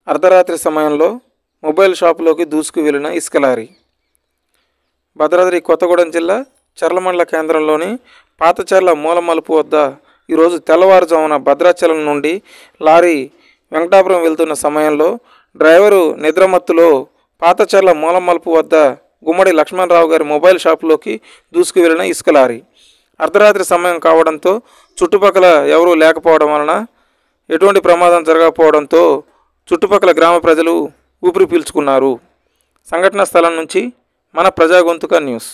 అర్ధరాత్రి సమయంలో మొబైల్ షాపులోకి దూసుకు వెళ్లిన ఇసుక లారీ. భద్రాద్రి కొత్తగూడెం జిల్లా చర్లమండల కేంద్రంలోని పాతచర్ల మూల మలుపు వద్ద ఈరోజు తెల్లవారుజామున భద్రాచలం నుండి లారీ వెంకటాపురం వెళ్తున్న సమయంలో డ్రైవరు నిద్రమత్తులో పాతచర్ల మూల మలుపు వద్ద గుమ్మడి లక్ష్మణరావు గారి మొబైల్ షాపులోకి దూసుకు వెళ్లిన ఇసుక లారీ. అర్ధరాత్రి సమయం కావడంతో చుట్టుపక్కల ఎవరూ లేకపోవడం వలన ఎటువంటి ప్రమాదం జరగకపోవడంతో చుట్టుపక్కల గ్రామ ప్రజలు ఊపిరి పీల్చుకున్నారు. సంఘటనా స్థలం నుంచి మన ప్రజా గొంతుక న్యూస్.